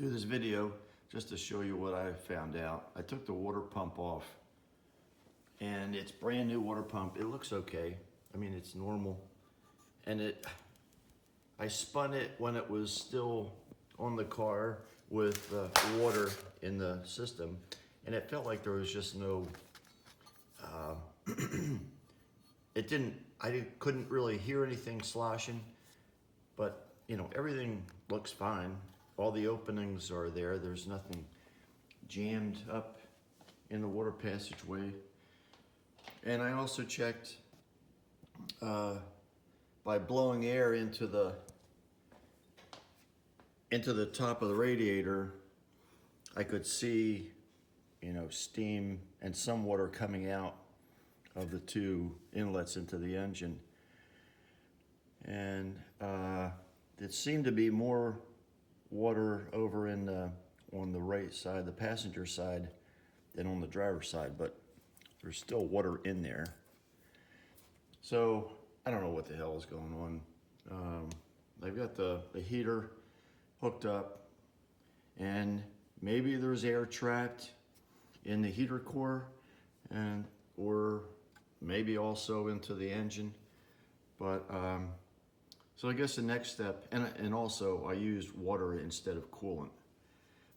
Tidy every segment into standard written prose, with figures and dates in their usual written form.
do this video just to show you what I found out. I took the water pump off and it's brand new water pump. It looks okay. I mean, it's normal. And I spun it when it was still on the car with water in the system, and it felt like there was just no, I couldn't really hear anything sloshing, but you know, everything looks fine. All the openings are there. There's nothing jammed up in the water passageway. And I also checked by blowing air into the top of the radiator. I could see, you know, steam and some water coming out of the two inlets into the engine. And it seemed to be more water over on the right side, the passenger side, than on the driver's side, but there's still water in there. So I don't know what the hell is going on. I've got the heater hooked up, and maybe there's air trapped in the heater core, or maybe also into the engine. But so I guess the next step, and also I used water instead of coolant.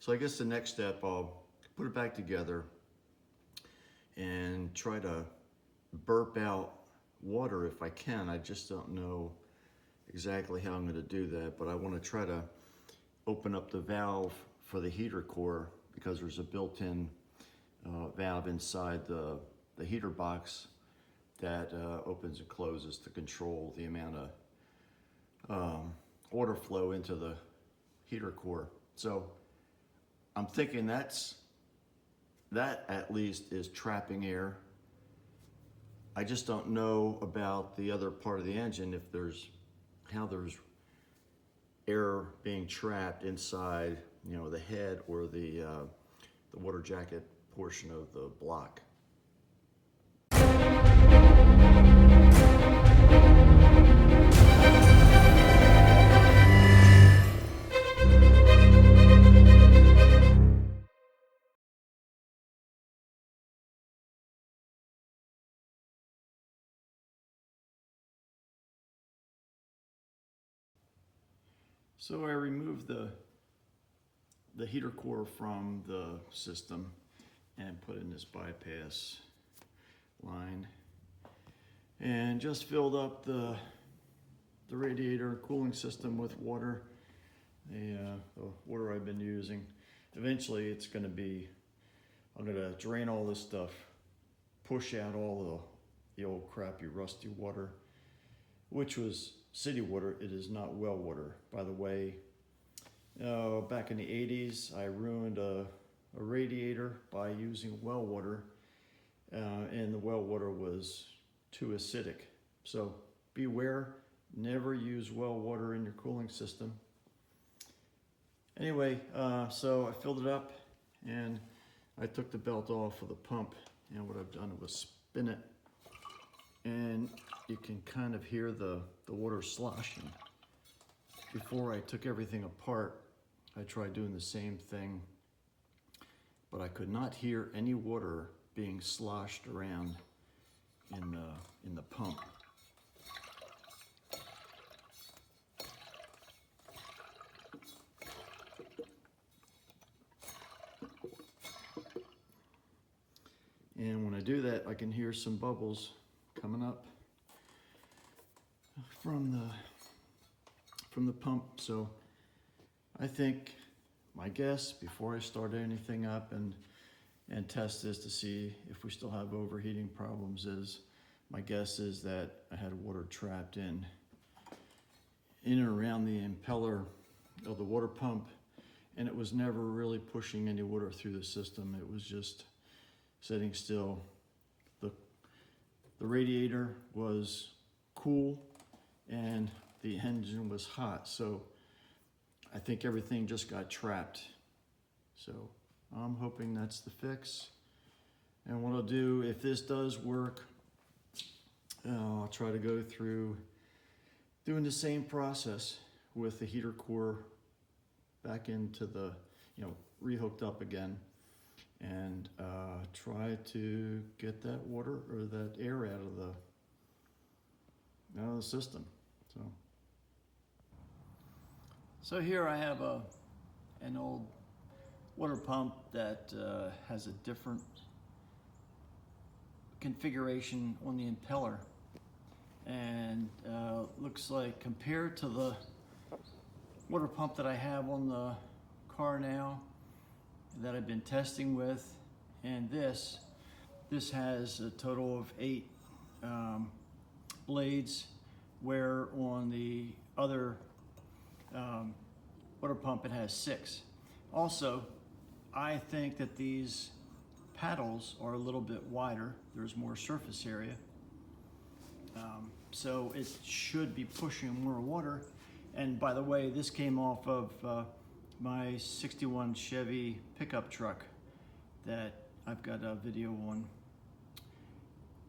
So I guess the next step, I'll put it back together and try to burp out water if I can. I just don't know exactly how I'm going to do that, but I want to try to open up the valve for the heater core, because there's a built-in valve inside the heater box that opens and closes to control the amount of water flow into the heater core. So I'm thinking that at least is trapping air. I just don't know about the other part of the engine, if how there's air being trapped inside, you know, the head or the water jacket portion of the block. So I removed the heater core from the system and put in this bypass line, and just filled up the radiator cooling system with water, the water I've been using. Eventually it's going to be, I'm going to drain all this stuff, push out all the old crappy rusty water, which was city water. It is not well water, by the way. Back in the 80s, I ruined a radiator by using well water, and the well water was too acidic. So beware, never use well water in your cooling system. Anyway, so I filled it up, and I took the belt off of the pump, and what I've done was spin it, and you can kind of hear the water sloshing. Before I took everything apart, I tried doing the same thing, but I could not hear any water being sloshed around in the pump. And when I do that, I can hear some bubbles coming up from the pump. So I think, my guess, before I start anything up and test this to see if we still have overheating problems, my guess is that I had water trapped in and around the impeller of the water pump, and it was never really pushing any water through the system. It was just sitting still. The radiator was cool and the engine was hot, so I think everything just got trapped. So I'm hoping that's the fix. And what I'll do, if this does work, I'll try to go through doing the same process with the heater core back into the rehooked up again and try to get that water or that air out of the system. So here I have an old water pump that has a different configuration on the impeller, and looks like compared to the water pump that I have on the car now that I've been testing with, and this has a total of 8 blades, where on the other water pump it has 6. Also, I think that these paddles are a little bit wider. There's more surface area. So it should be pushing more water. And by the way, this came off of my 61 Chevy pickup truck that I've got a video on.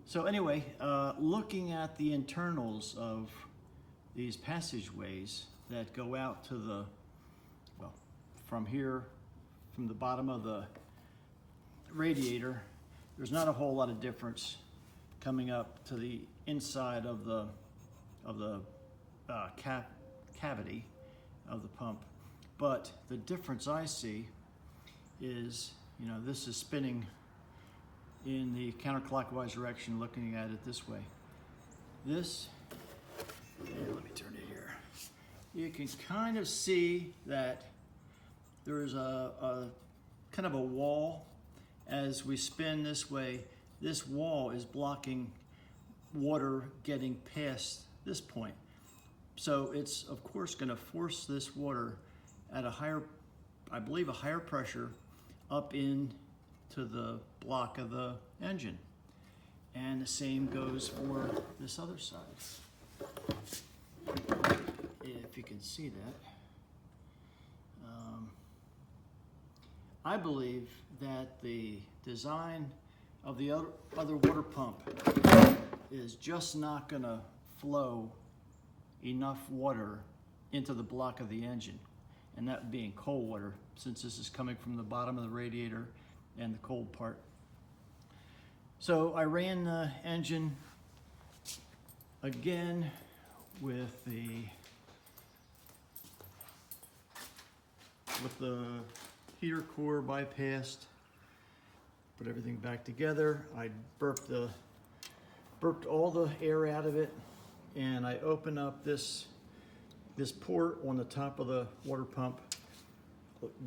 So anyway, looking at the internals of these passageways that go out to the, well, from here, from the bottom of the radiator, there's not a whole lot of difference coming up to the inside of the cavity of the pump. But the difference I see is, this is spinning in the counterclockwise direction, looking at it this way. This, let me turn it here. You can kind of see that there's a kind of a wall as we spin this way. This wall is blocking water getting past this point. So it's of course going to force this water at a higher, I believe a higher pressure, up into the block of the engine. And the same goes for this other side. If you can see that. I believe that the design of the other water pump is just not going to flow enough water into the block of the engine, and that being cold water, since this is coming from the bottom of the radiator and the cold part. So I ran the engine again with the heater core bypassed, put everything back together. I burped all the air out of it, and I opened up this port on the top of the water pump,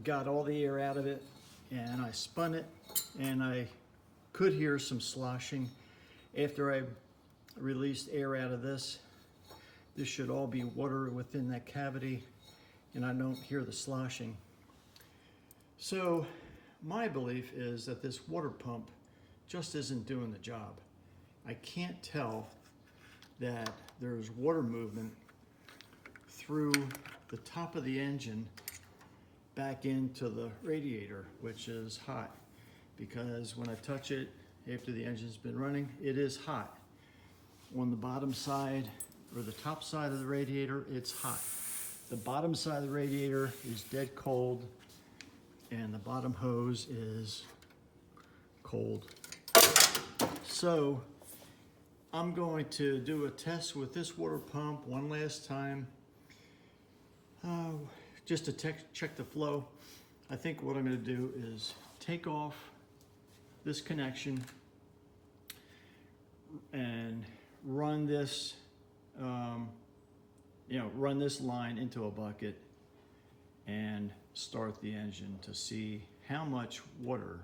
got all the air out of it, and I spun it, and I could hear some sloshing. After I released air out of this should all be water within that cavity, and I don't hear the sloshing. So my belief is that this water pump just isn't doing the job. I can't tell that there's water movement through the top of the engine back into the radiator, which is hot, because when I touch it after the engine's been running, it is hot. On the bottom side or the top side of the radiator, it's hot. The bottom side of the radiator is dead cold, and the bottom hose is cold. So I'm going to do a test with this water pump one last time, just to check the flow. I think what I'm going to do is take off this connection and run this, run this line into a bucket and start the engine to see how much water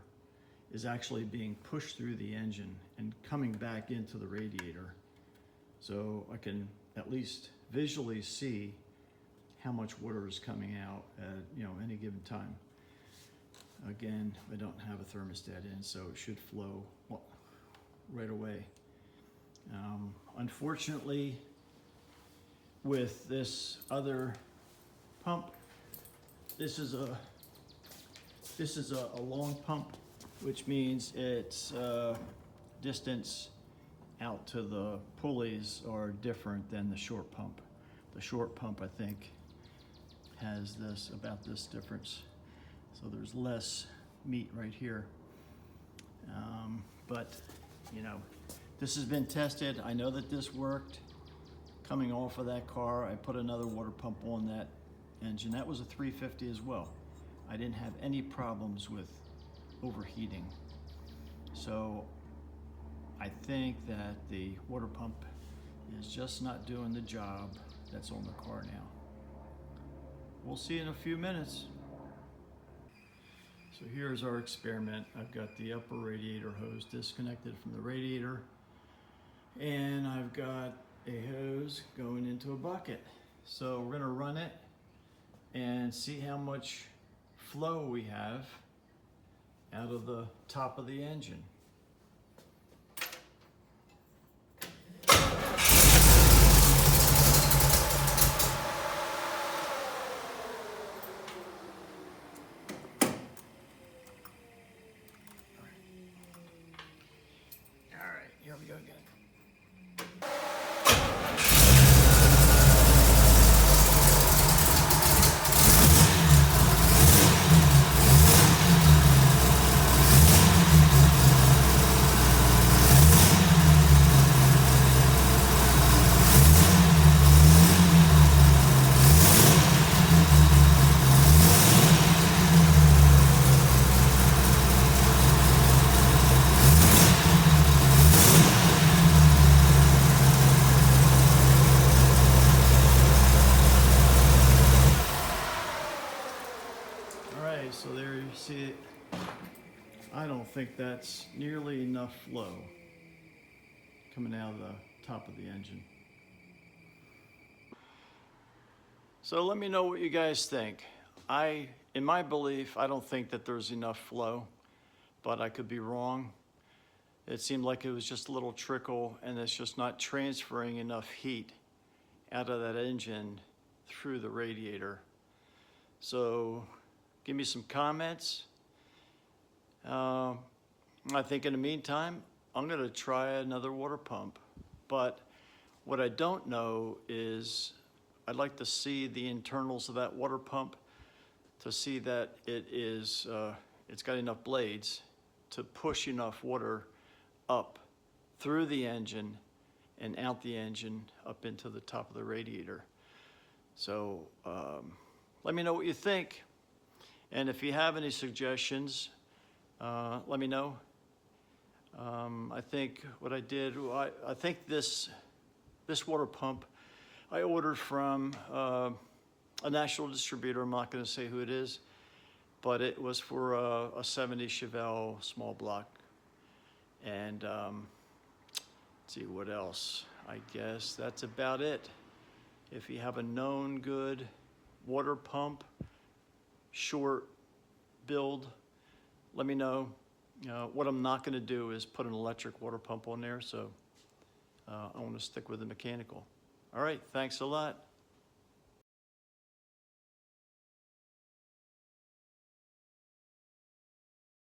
is actually being pushed through the engine and coming back into the radiator, so I can at least visually see how much water is coming out at any given time. Again, I don't have a thermostat in, so it should flow right away. Unfortunately, with this other pump, this is a long pump, which means its distance out to the pulleys are different than the short pump. The short pump, I think, has about this difference. So there's less meat right here. But, you know, this has been tested. I know that this worked. Coming off of that car, I put another water pump on that engine. That was a 350 as well. I didn't have any problems with overheating. So I think that the water pump is just not doing the job that's on the car now. We'll see in a few minutes. So here's our experiment. I've got the upper radiator hose disconnected from the radiator, and I've got a hose going into a bucket. So we're gonna run it and see how much flow we have out of the top of the engine. All right, here we go again. So there you see it. I don't think that's nearly enough flow coming out of the top of the engine. So let me know what you guys think. In my belief, I don't think that there's enough flow, but I could be wrong. It seemed like it was just a little trickle, and it's just not transferring enough heat out of that engine through the radiator. So give me some comments. I think in the meantime, I'm gonna try another water pump. But what I don't know is, I'd like to see the internals of that water pump to see that it's got enough blades to push enough water up through the engine and out the engine up into the top of the radiator. So let me know what you think. And if you have any suggestions, let me know. I think what I did, I think this water pump I ordered from a national distributor. I'm not going to say who it is, but it was for a 70 Chevy small block. And let's see what else. I guess that's about it. If you have a known good water pump, short build, let me know. What I'm not going to do is put an electric water pump on there, so I want to stick with the mechanical. All right, thanks a lot.